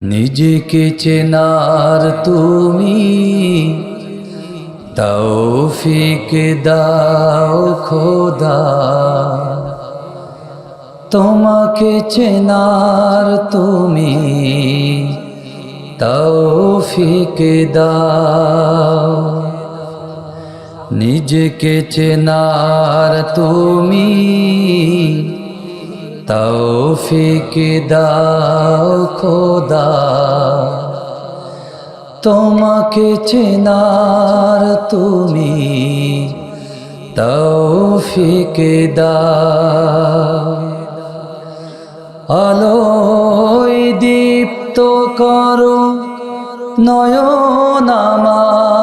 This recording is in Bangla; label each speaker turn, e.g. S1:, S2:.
S1: নিজেকে চেনার তুমি তৌফিক দাও খোদা, তোমাকে চেনার তুমি তৌফিক দাও। নিজেকে চেনার তুমি তৌফিক দাও খোদা, তোমাকে চেনার তুমি তৌফিক দাও। আলোয় দীপ্ত করো নয়ন আমার,